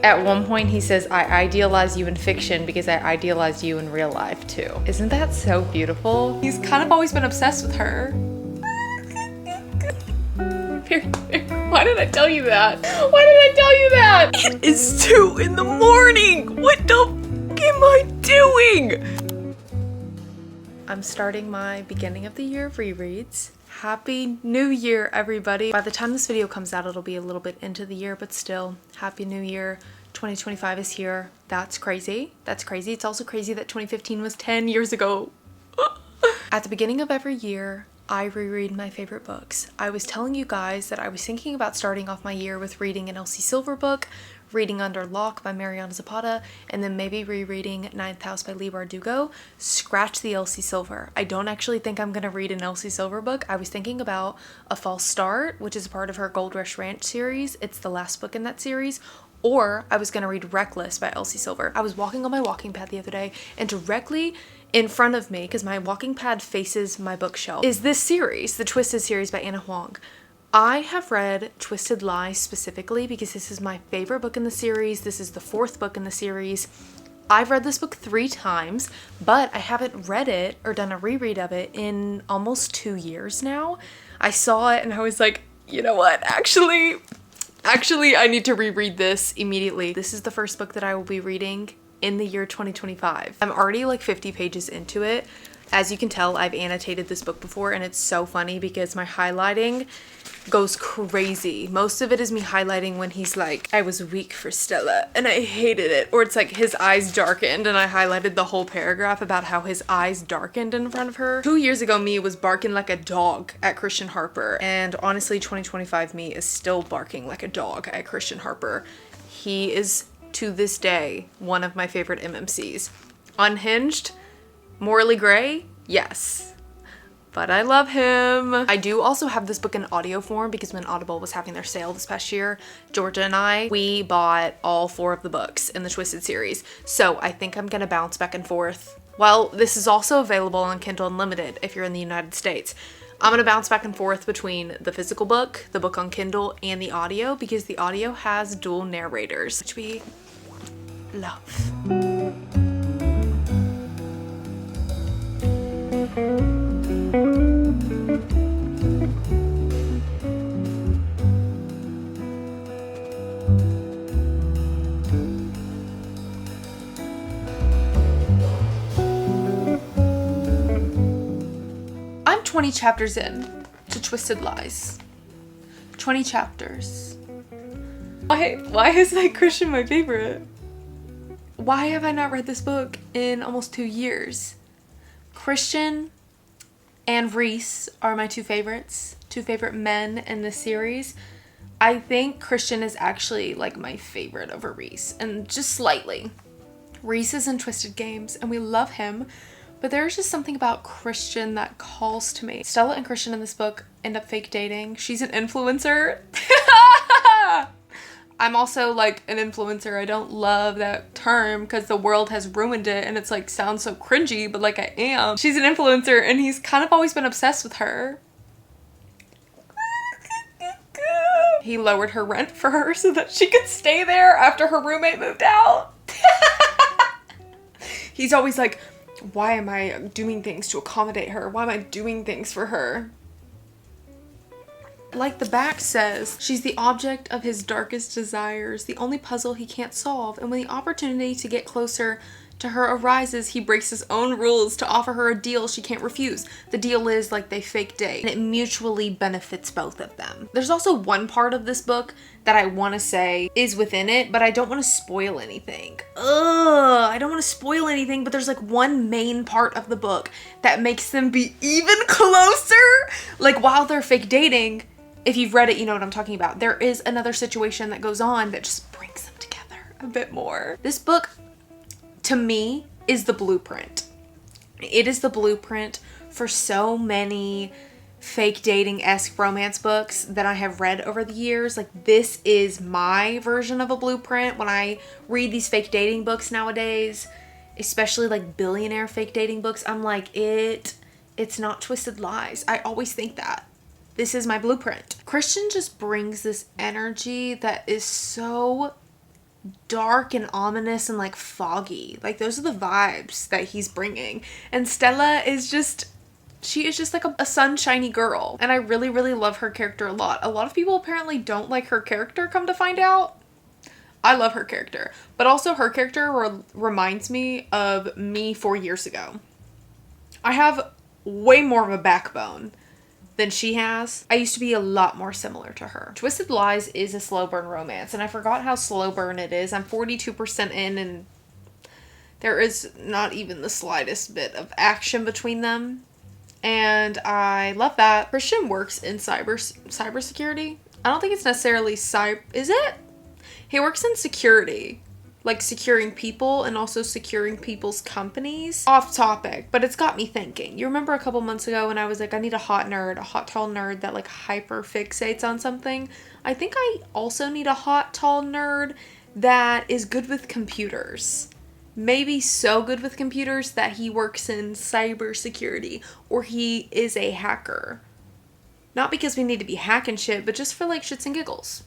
At one point he says, I idealize you in fiction because I idealized you in real life too. Isn't that so beautiful? He's kind of always been obsessed with her. Why did I tell you that? Why did I tell you that? It is 2 in the morning. What the f am I doing? I'm starting my beginning of the year rereads. Happy New Year, everybody. By the time this video comes out, it'll be a little bit into the year, but still, Happy New Year. 2025 is here. That's crazy. That's crazy. It's also crazy that 2015 was 10 years ago. At the beginning of every year, I reread my favorite books. I was telling you guys that I was thinking about starting off my year with reading an Elsie Silver book, reading Under Lock by Mariana Zapata, and then maybe rereading Ninth House by Leigh Bardugo. Scratch the Elsie Silver. I don't actually think I'm gonna read an Elsie Silver book. I was thinking about A False Start, which is a part of her Gold Rush Ranch series. It's the last book in that series. Or I was gonna read Reckless by Elsie Silver. I was walking on my walking pad the other day, and directly in front of me, because my walking pad faces my bookshelf, is this series, the Twisted series by Anna Huang. I have read Twisted Lies specifically because this is my favorite book in the series. This is the 4th book in the series. I've read this book 3 times, but I haven't read it or done a reread of it in almost 2 years now. I saw it and I was like, you know what, actually, I need to reread this immediately. This is the first book that I will be reading in the year 2025. I'm already like 50 pages into it. As you can tell, I've annotated this book before, and it's so funny because my highlighting goes crazy. Most of it is me highlighting when he's like, I was weak for Stella and I hated it. Or it's like his eyes darkened and I highlighted the whole paragraph about how his eyes darkened in front of her. 2 years ago, me was barking like a dog at Christian Harper. And honestly, 2025 me is still barking like a dog at Christian Harper. He is, to this day, one of my favorite MMCs. Unhinged, morally gray, yes. But I love him. I do also have this book in audio form because when Audible was having their sale this past year, Georgia and we bought all 4 of the books in the Twisted series. So I think I'm gonna bounce back and forth. Well, this is also available on Kindle Unlimited if you're in the United States. I'm gonna bounce back and forth between the physical book, the book on Kindle, and the audio because the audio has dual narrators, which we love. I'm 20 chapters in to Twisted Lies. 20 chapters. Why is that Christian my favorite? Why have I not read this book in almost 2 years? Christian and Reese are my 2 favorites. 2 favorite men in this series. I think Christian is actually like my favorite over Reese, and just slightly. Reese is in Twisted Games and we love him, but there's just something about Christian that calls to me. Stella and Christian in this book end up fake dating. She's an influencer. I'm also like an influencer. I don't love that term because the world has ruined it and it's like sounds so cringy, but like I am. She's an influencer and he's kind of always been obsessed with her. He lowered her rent for her so that she could stay there after her roommate moved out. He's always like, why am I doing things to accommodate her? Why am I doing things for her? Like the back says, she's the object of his darkest desires, the only puzzle he can't solve, and when the opportunity to get closer to her arises, he breaks his own rules to offer her a deal she can't refuse. The deal is like they fake date, and it mutually benefits both of them. There's also one part of this book that I want to say is within it, but I don't want to spoil anything. I don't want to spoil anything, but there's like one main part of the book that makes them be even closer. Like while they're fake dating, if you've read it, you know what I'm talking about. There is another situation that goes on that just brings them together a bit more. This book, to me, is the blueprint. It is the blueprint for so many fake dating-esque romance books that I have read over the years. Like, this is my version of a blueprint. When I read these fake dating books nowadays, especially like billionaire fake dating books, I'm like, it's not Twisted Lies. I always think that. This is my blueprint. Christian just brings this energy that is so dark and ominous and like foggy. Like those are the vibes that he's bringing. And Stella is just, she is just like a sunshiny girl. And I really, really love her character a lot. A lot of people apparently don't like her character, come to find out. I love her character. But also her character reminds me of me 4 years ago. I have way more of a backbone than she has. I used to be a lot more similar to her. Twisted Lies is a slow burn romance, and I forgot how slow burn it is. I'm 42% in, and there is not even the slightest bit of action between them. And I love that. Christian works in cybersecurity. I don't think it's necessarily is it? He works in security. Like securing people and also securing people's companies. Off topic, but it's got me thinking. You remember a couple months ago when I was like, I need a hot tall nerd that like hyper fixates on something. I think I also need a hot, tall nerd that is good with computers. Maybe so good with computers that he works in cybersecurity or he is a hacker. Not because we need to be hacking shit, but just for like shits and giggles.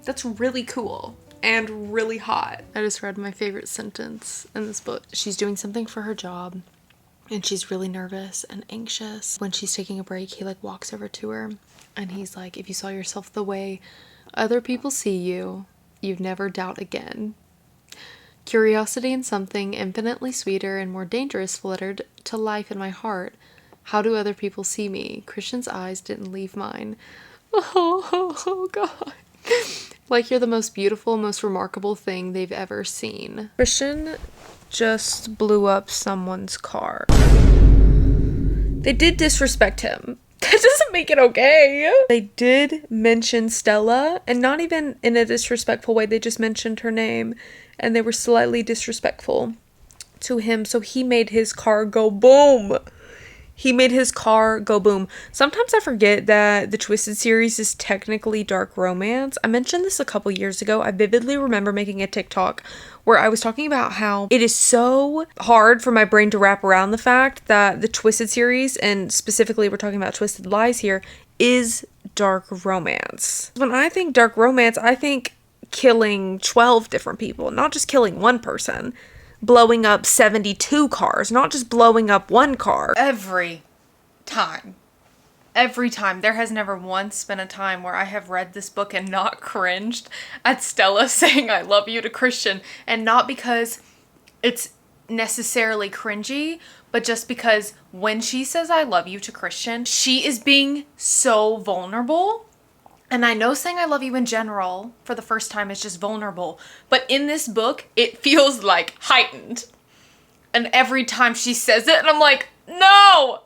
That's really cool. And really hot. I just read my favorite sentence in this book. She's doing something for her job and she's really nervous and anxious. When she's taking a break, he like walks over to her and he's like, if you saw yourself the way other people see you, you'd never doubt again. Curiosity in something infinitely sweeter and more dangerous fluttered to life in my heart. How do other people see me? Christian's eyes didn't leave mine. Oh God. Like you're the most beautiful, most remarkable thing they've ever seen. Christian just blew up someone's car. They did disrespect him. That doesn't make it okay. They did mention Stella, and not even in a disrespectful way. They just mentioned her name, and they were slightly disrespectful to him, so he made his car go boom. He made his car go boom. Sometimes I forget that the Twisted series is technically dark romance. I mentioned this a couple years ago. I vividly remember making a TikTok where I was talking about how it is so hard for my brain to wrap around the fact that the Twisted series, and specifically we're talking about Twisted Lies here, is dark romance. When I think dark romance, I think killing 12 different people, not just killing one person. Blowing up 72 cars, not just blowing up one car. Every time. There has never once been a time where I have read this book and not cringed at Stella saying I love you to Christian. And not because it's necessarily cringy, but just because when she says I love you to Christian, she is being so vulnerable. And I know saying I love you in general for the first time is just vulnerable. But in this book, it feels like heightened. And every time she says it, and I'm like, no,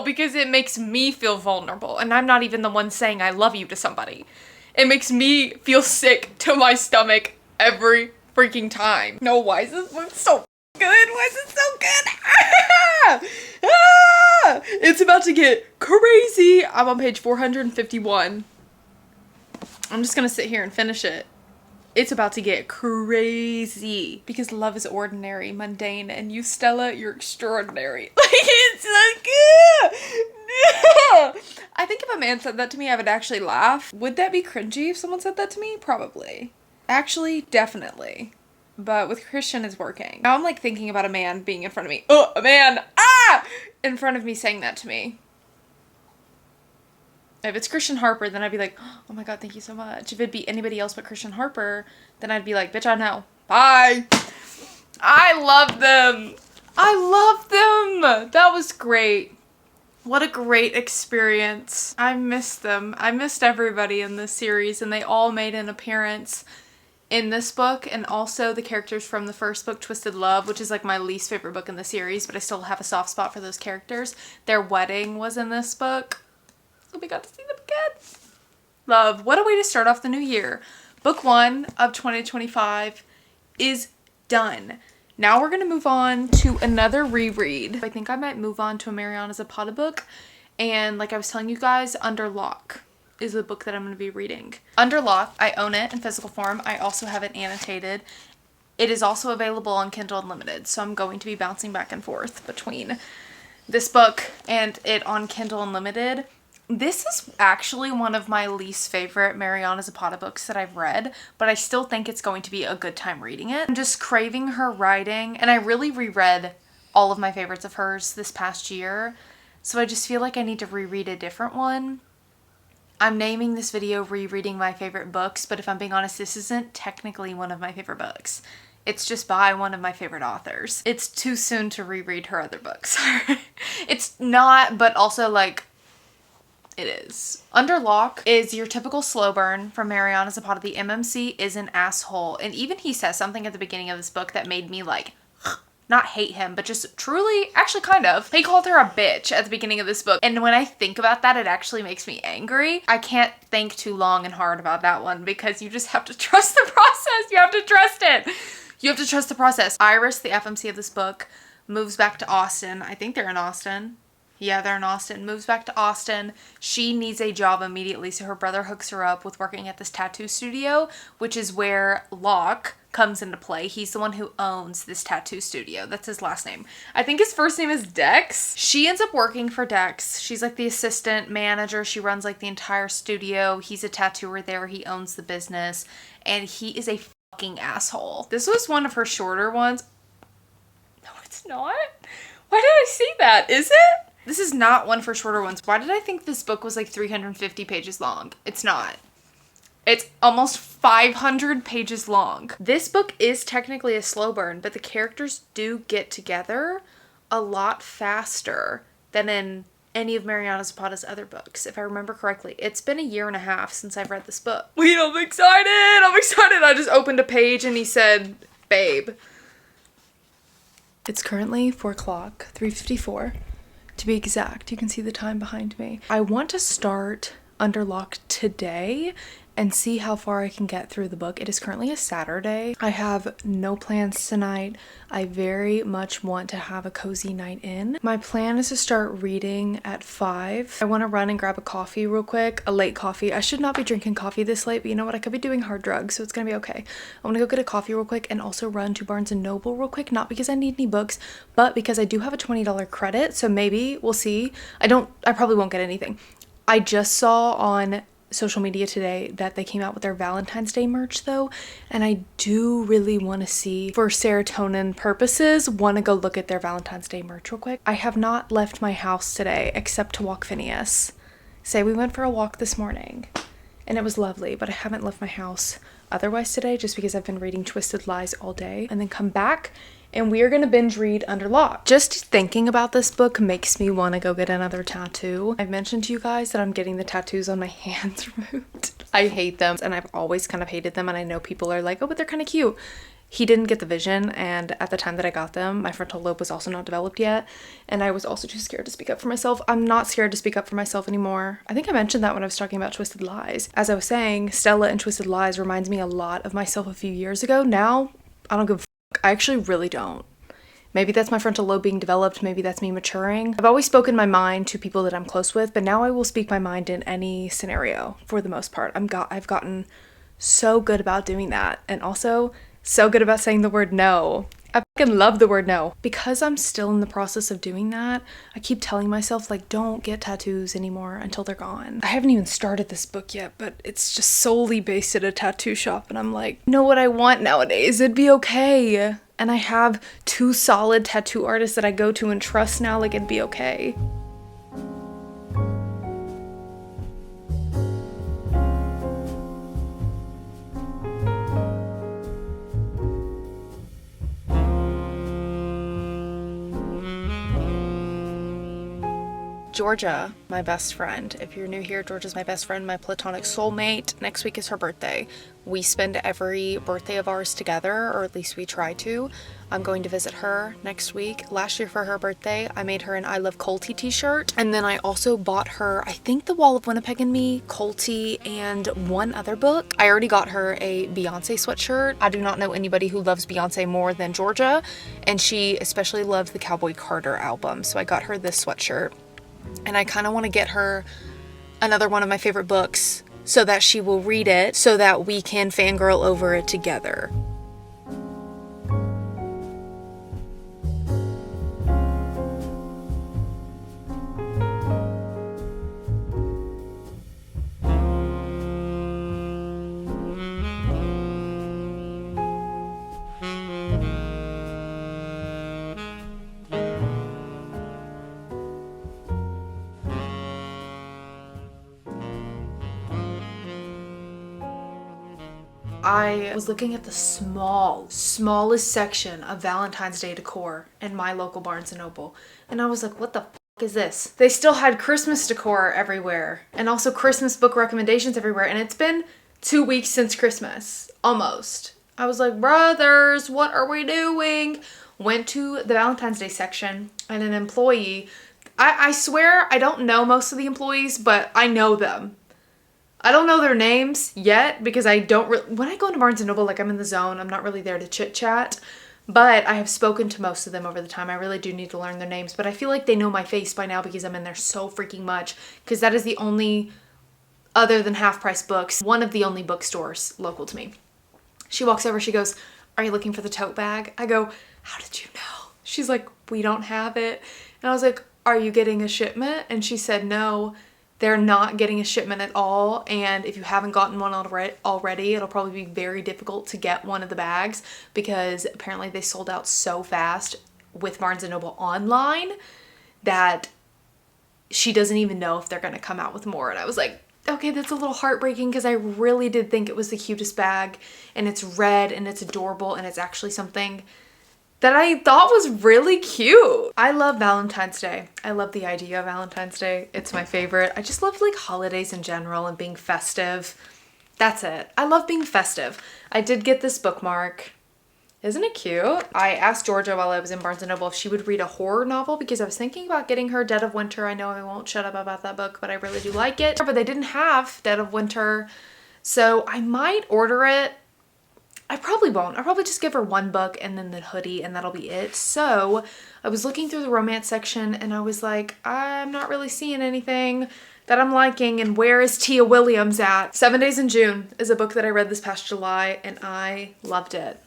because it makes me feel vulnerable. And I'm not even the one saying I love you to somebody. It makes me feel sick to my stomach every freaking time. No, why is this book so good? Why is it so good? It's about to get crazy. I'm on page 451. I'm just gonna sit here and finish it. It's about to get crazy because love is ordinary, mundane, and you, Stella, you're extraordinary. Like, it's like, I think if a man said that to me, I would actually laugh. Would that be cringy if someone said that to me? Probably. Actually, definitely. But with Christian, it's working. Now I'm like thinking about a man being in front of me. Oh, a man! In front of me saying that to me. If it's Christian Harper, then I'd be like, oh my God, thank you so much. If it'd be anybody else but Christian Harper, then I'd be like, bitch, I know. Bye. I love them. That was great. What a great experience. I missed them. I missed everybody in this series, and they all made an appearance in this book, and also the characters from the first book, Twisted Love, which is like my least favorite book in the series, but I still have a soft spot for those characters. Their wedding was in this book. We got to see them again. Love. What a way to start off the new year. Book 1 of 2025 is done. Now we're going to move on to another reread. I think I might move on to a Mariana Zapata book. And like I was telling you guys, Under Lock is the book that I'm going to be reading. Under Lock, I own it in physical form. I also have it annotated. It is also available on Kindle Unlimited. So I'm going to be bouncing back and forth between this book and it on Kindle Unlimited. This is actually one of my least favorite Mariana Zapata books that I've read, but I still think it's going to be a good time reading it. I'm just craving her writing, and I really reread all of my favorites of hers this past year, so I just feel like I need to reread a different one. I'm naming this video Rereading My Favorite Books, but if I'm being honest, this isn't technically one of my favorite books. It's just by one of my favorite authors. It's too soon to reread her other books. It's not, but also like, it is. Under Lock is your typical slow burn from Mariana Zapata. The MMC is an asshole. And even he says something at the beginning of this book that made me like, not hate him, but just truly, actually kind of. He called her a bitch at the beginning of this book. And when I think about that, it actually makes me angry. I can't think too long and hard about that one because you just have to trust the process. You have to trust it. You have to trust the process. Iris, the FMC of this book, moves back to Austin. I think they're in Austin. Yeah, they're in Austin. Moves back to Austin. She needs a job immediately, so her brother hooks her up with working at this tattoo studio, which is where Locke comes into play. He's the one who owns this tattoo studio. That's his last name. I think his first name is Dex. She ends up working for Dex. She's like the assistant manager. She runs like the entire studio. He's a tattooer there. He owns the business, and he is a fucking asshole. This was one of her shorter ones. No, it's not. Why did I see that? Is it? This is not one for shorter ones. Why did I think this book was like 350 pages long? It's not. It's almost 500 pages long. This book is technically a slow burn, but the characters do get together a lot faster than in any of Mariana Zapata's other books, if I remember correctly. It's been a year and a half since I've read this book. Wait, I'm excited! I'm excited! I just opened a page and he said, babe. It's currently 4 o'clock, 3:54. To be exact, you can see the time behind me. I want to start Under Lock today and see how far I can get through the book. It is currently a Saturday. I have no plans tonight. I very much want to have a cozy night in. My plan is to start reading at 5. I want to run and grab a coffee real quick, a late coffee. I should not be drinking coffee this late, but you know what? I could be doing hard drugs, so it's gonna be okay. I want to go get a coffee real quick and also run to Barnes & Noble real quick, not because I need any books, but because I do have a $20 credit, so maybe we'll see. I probably won't get anything. I just saw on social media today that they came out with their Valentine's Day merch though, and I do really want to see, for serotonin purposes, want to go look at their Valentine's Day merch real quick. I have not left my house today except to walk Phineas. Say we went for a walk this morning and it was lovely, but I haven't left my house otherwise today just because I've been reading Twisted Lies all day, and then come back and we are going to binge read Under Lock. Just thinking about this book makes me want to go get another tattoo. I've mentioned to you guys that I'm getting the tattoos on my hands removed. I hate them, and I've always kind of hated them, and I know people are like, oh, but they're kind of cute. He didn't get the vision, and at the time that I got them, my frontal lobe was also not developed yet, and I was also too scared to speak up for myself. I'm not scared to speak up for myself anymore. I think I mentioned that when I was talking about Twisted Lies. As I was saying, Stella in Twisted Lies reminds me a lot of myself a few years ago. Now, I don't give a fuck. I actually really don't. Maybe that's my frontal lobe being developed, maybe that's me maturing. I've always spoken my mind to people that I'm close with, but now I will speak my mind in any scenario for the most part. I've gotten so good about doing that, and also so good about saying the word no. I fucking love the word no. Because I'm still in the process of doing that, I keep telling myself, like, don't get tattoos anymore until they're gone. I haven't even started this book yet, but it's just solely based at a tattoo shop, and I'm like, you know what I want nowadays? It'd be okay. And I have 2 solid tattoo artists that I go to and trust now, like it'd be okay. Georgia, my best friend. If you're new here, Georgia's my best friend, my platonic soulmate. Next week is her birthday. We spend every birthday of ours together, or at least we try to. I'm going to visit her next week. Last year for her birthday, I made her an I Love Colty t-shirt. And then I also bought her, I think, The Wall of Winnipeg and Me, Colty, and one other book. I already got her a Beyonce sweatshirt. I do not know anybody who loves Beyonce more than Georgia, and she especially loves the Cowboy Carter album. So I got her this sweatshirt. And I kind of want to get her another one of my favorite books so that she will read it so that we can fangirl over it together. I was looking at the smallest section of Valentine's Day decor in my local Barnes & Noble. And I was like, what the f*** is this? They still had Christmas decor everywhere and also Christmas book recommendations everywhere. And it's been 2 weeks since Christmas, almost. I was like, brothers, what are we doing? Went to the Valentine's Day section and an employee, I swear I don't know most of the employees, but I know them. I don't know their names yet because I don't when I go into Barnes & Noble, like I'm in the zone, I'm not really there to chit chat, but I have spoken to most of them over the time. I really do need to learn their names, but I feel like they know my face by now because I'm in there so freaking much, because that is the only, other than Half Price Books, one of the only bookstores local to me. She walks over, she goes, are you looking for the tote bag? I go, how did you know? She's like, we don't have it. And I was like, are you getting a shipment? And she said, no, they're not getting a shipment at all. And if you haven't gotten one already, it'll probably be very difficult to get one of the bags because apparently they sold out so fast with Barnes & Noble online that she doesn't even know if they're going to come out with more. And I was like, okay, that's a little heartbreaking because I really did think it was the cutest bag, and it's red and it's adorable and it's actually something that I thought was really cute. I love Valentine's Day. I love the idea of Valentine's Day. It's my favorite. I just love like holidays in general and being festive. That's it. I love being festive. I did get this bookmark. Isn't it cute? I asked Georgia while I was in Barnes & Noble if she would read a horror novel because I was thinking about getting her Dead of Winter. I know I won't shut up about that book, but I really do like it. But they didn't have Dead of Winter, so I might order it. I probably won't. I'll probably just give her one book and then the hoodie and that'll be it. So I was looking through the romance section and I was like, I'm not really seeing anything that I'm liking, and where is Tia Williams at? 7 Days in June is a book that I read this past July and I loved it.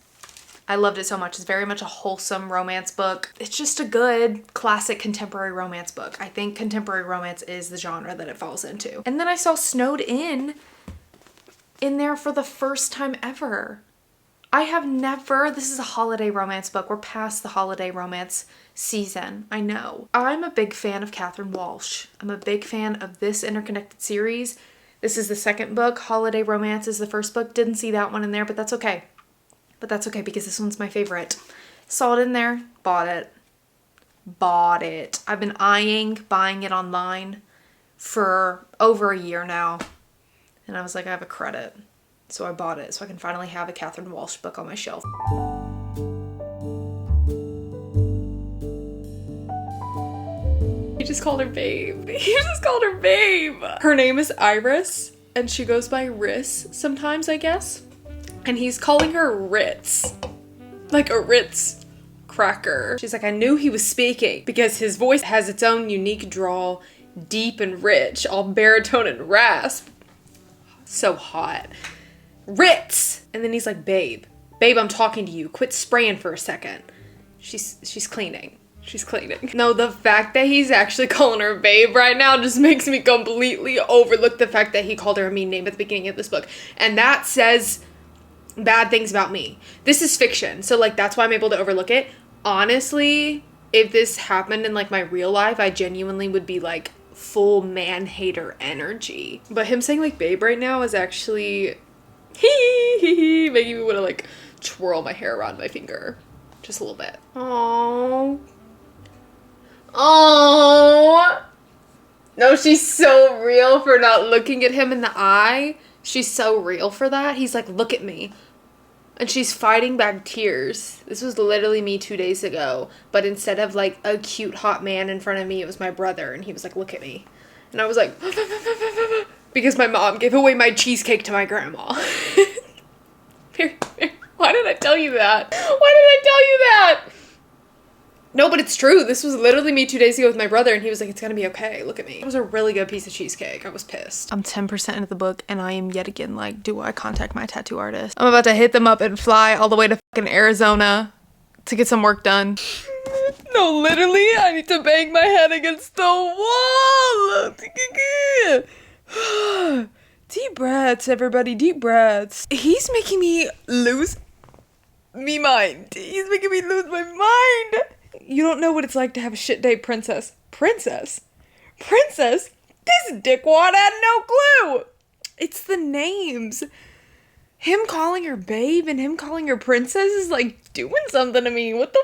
I loved it so much. It's very much a wholesome romance book. It's just a good classic contemporary romance book. I think contemporary romance is the genre that it falls into. And then I saw Snowed In there for the first time ever. I have never, this is a holiday romance book. We're past the holiday romance season, I know. I'm a big fan of Catherine Walsh. I'm a big fan of this interconnected series. This is the second book. Holiday Romance is the first book. Didn't see that one in there, but that's okay. But that's okay because this one's my favorite. Saw it in there, bought it. Bought it. I've been eyeing buying it online for over a year now. And I was like, I have a credit. So I bought it so I can finally have a Catherine Walsh book on my shelf. He just called her babe. He just called her babe. Her name is Iris and she goes by Riss sometimes, I guess. And he's calling her Ritz. Like a Ritz cracker. She's like, I knew he was speaking because his voice has its own unique drawl, deep and rich, all baritone and rasp. So hot. Ritz! And then he's like, babe, I'm talking to you. Quit spraying for a second. She's cleaning. She's cleaning. No, the fact that he's actually calling her babe right now just makes me completely overlook the fact that he called her a mean name at the beginning of this book. And that says bad things about me. This is fiction, so like that's why I'm able to overlook it. Honestly, if this happened in like my real life, I genuinely would be like full man-hater energy. But him saying like babe right now is actually making me want to like twirl my hair around my finger just a little bit. Oh, no, she's so real for not looking at him in the eye. She's so real for that. He's like, look at me. And she's fighting back tears. This was literally me 2 days ago. But instead of like a cute hot man in front of me, it was my brother. And he was like, look at me. And I was like, because my mom gave away my cheesecake to my grandma. Why did I tell you that? Why did I tell you that? No, but it's true. This was literally me 2 days ago with my brother, and he was like, it's gonna be okay. Look at me. It was a really good piece of cheesecake. I was pissed. I'm 10% into the book, and I am yet again like, do I contact my tattoo artist? I'm about to hit them up and fly all the way to fucking Arizona to get some work done. No, literally, I need to bang my head against the wall. Deep breaths, everybody. Deep breaths. He's making me lose me mind. He's making me lose my mind. You don't know what it's like to have a shit day, princess. Princess? This dickwad had no clue. It's the names. Him calling her babe and him calling her princess is like doing something to me. What the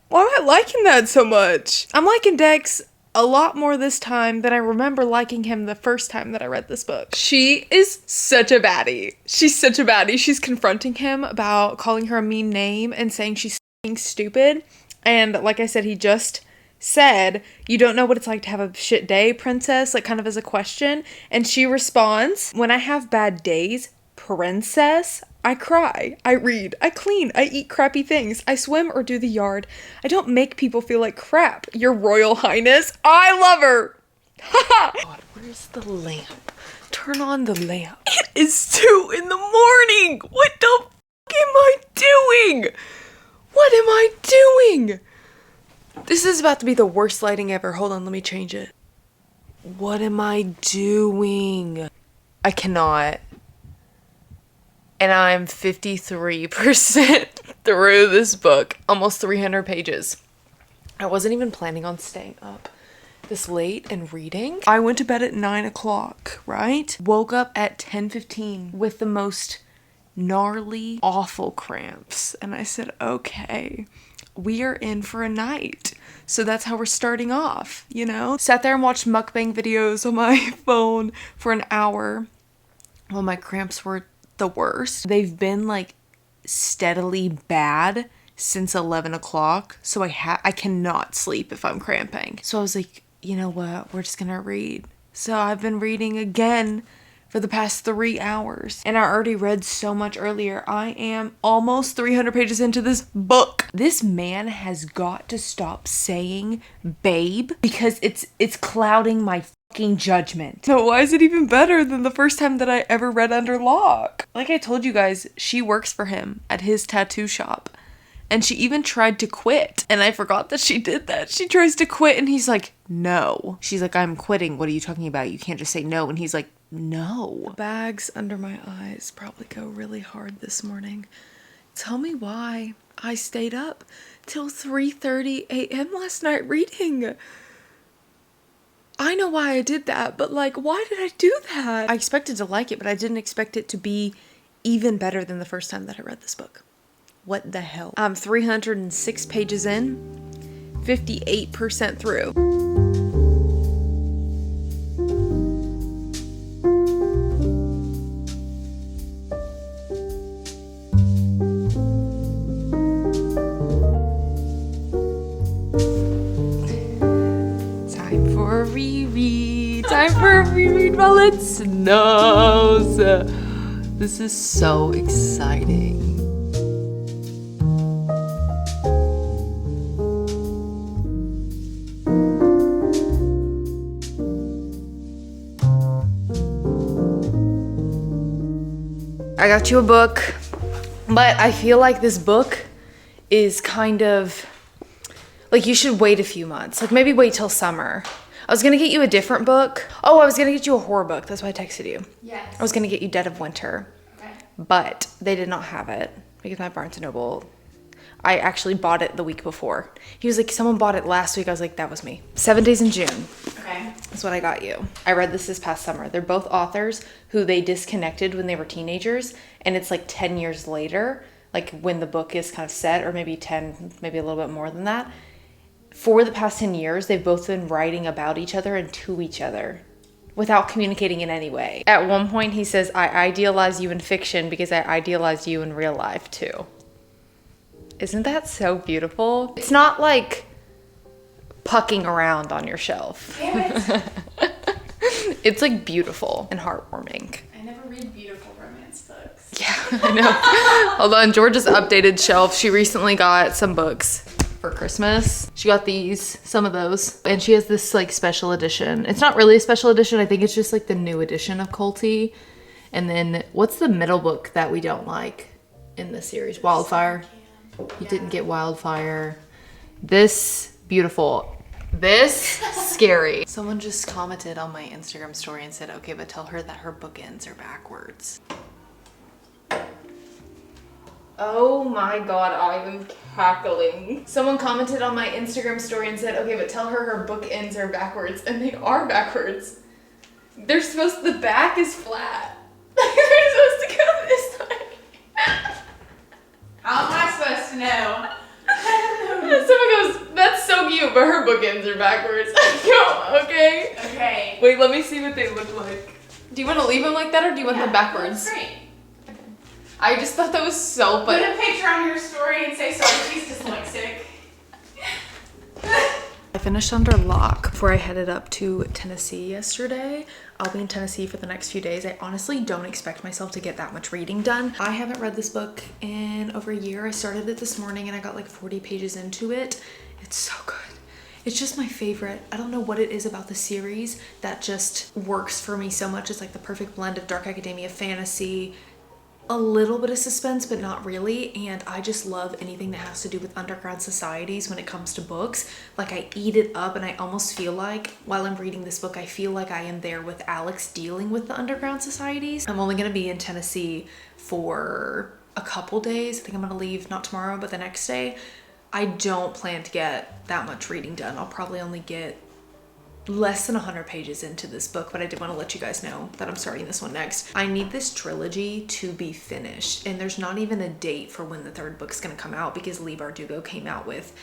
why am I liking that so much? I'm liking Dex a lot more this time than I remember liking him the first time that I read this book. She is such a baddie. She's such a baddie. She's confronting him about calling her a mean name and saying she's f***ing stupid. And like I said, he just said, you don't know what it's like to have a shit day, princess, like kind of as a question. And she responds, when I have bad days, princess, I cry, I read, I clean, I eat crappy things, I swim or do the yard. I don't make people feel like crap, your royal highness. I love her. Haha. God, where's the lamp? Turn on the lamp. It is 2 in the morning. What the f*** am I doing? What am I doing? This is about to be the worst lighting ever. Hold on, let me change it. What am I doing? I cannot. And I'm 53% through this book, almost 300 pages. I wasn't even planning on staying up this late and reading. I went to bed at 9 o'clock, right? Woke up at 10:15 with the most gnarly, awful cramps. And I said, okay, we are in for a night. So that's how we're starting off, you know? Sat there and watched mukbang videos on my phone for an hour while my cramps were the worst. They've been like steadily bad since 11 o'clock. So I cannot sleep if I'm cramping. So I was like, you know what? We're just gonna read. So I've been reading again for the past 3 hours. And I already read so much earlier. I am almost 300 pages into this book. This man has got to stop saying babe because it's clouding my fucking judgment. So why is it even better than the first time that I ever read Under Lock? Like I told you guys, she works for him at his tattoo shop. And she even tried to quit. And I forgot that she did that. She tries to quit and he's like, no. She's like, I'm quitting. What are you talking about? You can't just say no. And he's like, no. The bags under my eyes probably go really hard this morning. Tell me why I stayed up till 3:30 a.m. last night reading. I know why I did that, but like, why did I do that? I expected to like it, but I didn't expect it to be even better than the first time that I read this book. What the hell? I'm 306 pages in, 58% through. Time for a reread. Time for a reread while it snows. This is so exciting. I got you a book, but I feel like this book is kind of like you should wait a few months, like maybe wait till summer. I was gonna get you a different book. Oh, I was gonna get you a horror book. That's why I texted you. Yes. I was gonna get you Dead of Winter, Okay. but they did not have it because my Barnes & Noble, I actually bought it the week before. He was like, someone bought it last week. I was like, that was me. 7 Days in June. Okay. That's what I got you. I read this past summer. They're both authors who they disconnected when they were teenagers, and it's like 10 years later, like when the book is kind of set, or maybe 10, maybe a little bit more than that. For the past 10 years, they've both been writing about each other and to each other without communicating in any way. At one point, he says, I idealize you in fiction because I idealized you in real life too. Isn't that so beautiful? It's not like pucking around on your shelf. Damn it. It's like beautiful and heartwarming. I never read beautiful romance books. Yeah, I know. Hold on, Georgia's updated shelf. She recently got some books for Christmas. She got some of those. And she has this like special edition. It's not really a special edition. I think it's just like the new edition of Colty. And then what's the middle book that we don't like in the series? Wildfire. You didn't get Wildfire. This, beautiful. This, scary. Someone just commented on my Instagram story and said, okay, but tell her that her bookends are backwards. Oh my God, I'm cackling. Someone commented on my Instagram story and said, okay, but tell her her bookends are backwards, and they are backwards. The back is flat. They're supposed to go this way. No. Someone goes, that's so cute, but her bookends are backwards. Yo, okay. Okay. Wait, let me see what they look like. Do you want to leave them like that or do you want them backwards? That's great. I just thought that was so Put funny. a picture on your story and say Socrates dyslexic. I finished under lock before I headed up to Tennessee yesterday. I'll be in Tennessee for the next few days. I honestly don't expect myself to get that much reading done. I haven't read this book in over a year. I started it this morning and I got like 40 pages into it. It's so good. It's just my favorite. I don't know what it is about the series that just works for me so much. It's like the perfect blend of dark academia, fantasy, a little bit of suspense, but not really. And I just love anything that has to do with underground societies when it comes to books. Like I eat it up and I almost feel like while I'm reading this book, I feel like I am there with Alex dealing with the underground societies. I'm only gonna be in Tennessee for a couple days. I think I'm gonna leave not tomorrow, but the next day. I don't plan to get that much reading done. I'll probably only get less than 100 pages into this book, but I did want to let you guys know that I'm starting this one next. I need this trilogy to be finished, and there's not even a date for when the third book's going to come out because Leigh Bardugo came out with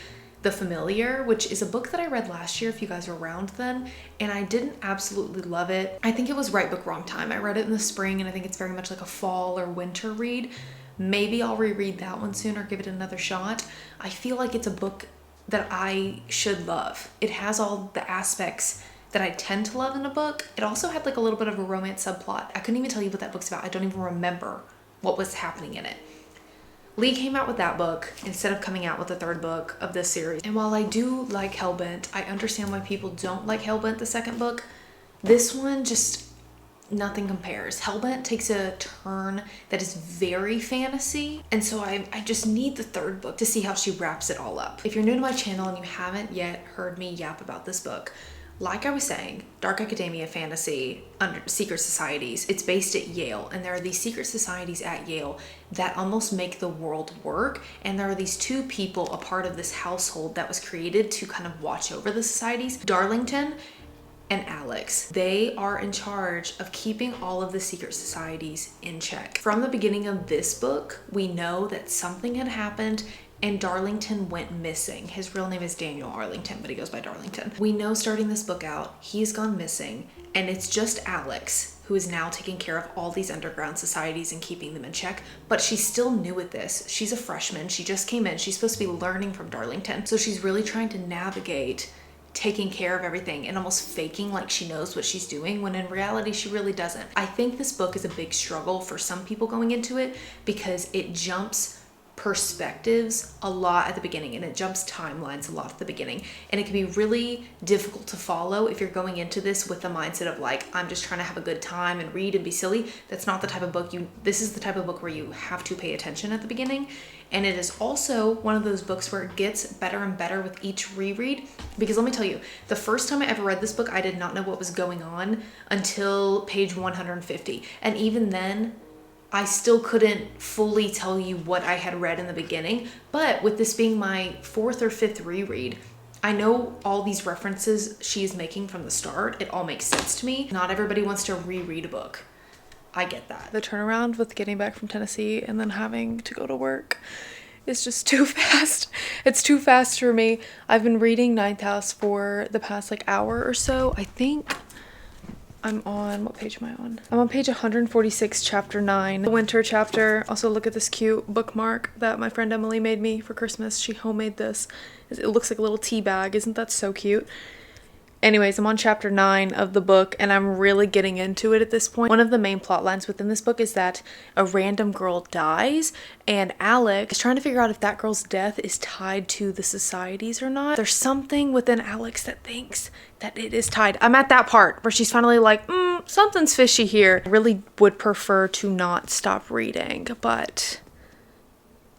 The Familiar, which is a book that I read last year if you guys were around then, and I didn't absolutely love it. I think it was right book, wrong time. I read it in the spring, and I think it's very much like a fall or winter read. Maybe I'll reread that one soon or give it another shot. I feel like it's a book that I should love. It has all the aspects that I tend to love in a book. It also had like a little bit of a romance subplot. I couldn't even tell you what that book's about. I don't even remember what was happening in it. Leigh came out with that book instead of coming out with the third book of this series. And while I do like Hellbent, I understand why people don't like Hellbent, the second book. This one just, nothing compares. Hellbent takes a turn that is very fantasy, and so I just need the third book to see how she wraps it all up. If you're new to my channel and you haven't yet heard me yap about this book, like I was saying, dark academia, fantasy, under secret societies, it's based at Yale, and there are these secret societies at Yale that almost make the world work, and there are these two people a part of this household that was created to kind of watch over the societies. Darlington and Alex. They are in charge of keeping all of the secret societies in check. From the beginning of this book, we know that something had happened and Darlington went missing. His real name is Daniel Arlington, but he goes by Darlington. We know starting this book out, he's gone missing, and it's just Alex who is now taking care of all these underground societies and keeping them in check, but she's still new at this. She's a freshman, she just came in, she's supposed to be learning from Darlington, so she's really trying to navigate taking care of everything and almost faking like she knows what she's doing when in reality she really doesn't. I think this book is a big struggle for some people going into it because it jumps perspectives a lot at the beginning and it jumps timelines a lot at the beginning, and it can be really difficult to follow if you're going into this with the mindset of like, I'm just trying to have a good time and read and be silly. That's not the type of book this is the type of book where you have to pay attention at the beginning. And it is also one of those books where it gets better and better with each reread, because let me tell you, the first time I ever read this book, I did not know what was going on until page 150. And even then, I still couldn't fully tell you what I had read in the beginning. But with this being my fourth or fifth reread, I know all these references she is making from the start. It all makes sense to me. Not everybody wants to reread a book. I get that. The turnaround with getting back from Tennessee and then having to go to work is just too fast. It's too fast for me. I've been reading Ninth House for the past like hour or so. I think I'm on, what page am I on? I'm on page 146, chapter 9, the winter chapter. Also look at this cute bookmark that my friend Emily made me for Christmas. She homemade this. It looks like a little tea bag. Isn't that so cute? Anyways, I'm on chapter 9 of the book and I'm really getting into it at this point. One of the main plot lines within this book is that a random girl dies and Alex is trying to figure out if that girl's death is tied to the societies or not. There's something within Alex that thinks that it is tied. I'm at that part where she's finally like, something's fishy here. I really would prefer to not stop reading, but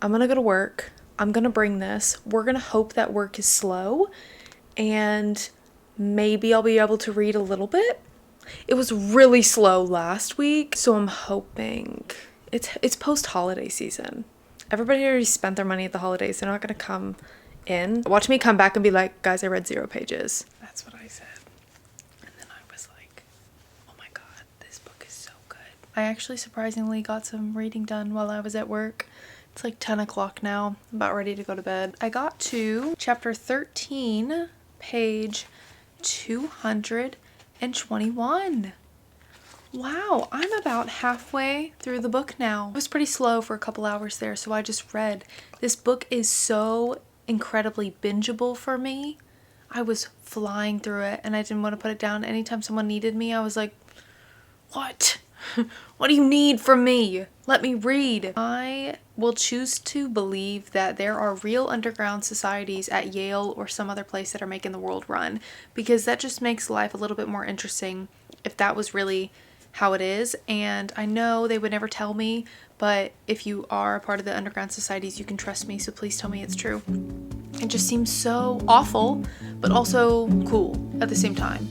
I'm gonna go to work. I'm gonna bring this. We're gonna hope that work is slow and maybe I'll be able to read a little bit. It was really slow last week, so I'm hoping it's post-holiday season. Everybody already spent their money at the holidays. They're not gonna come in. Watch me come back and be like, guys, I read 0 pages. That's what I said. And then I was like, oh my god, this book is so good. I actually surprisingly got some reading done while I was at work. It's like 10 o'clock now. I'm about ready to go to bed. I got to chapter 13, page 221. Wow, I'm about halfway through the book now. It was pretty slow for a couple hours there, so I just read. This book is so incredibly bingeable for me. I was flying through it and I didn't want to put it down. Anytime someone needed me, I was like, what? What do you need from me? Let me read. I will choose to believe that there are real underground societies at Yale or some other place that are making the world run, because that just makes life a little bit more interesting if that was really how it is. And I know they would never tell me, but if you are a part of the underground societies, you can trust me, so please tell me it's true. It just seems so awful, but also cool at the same time.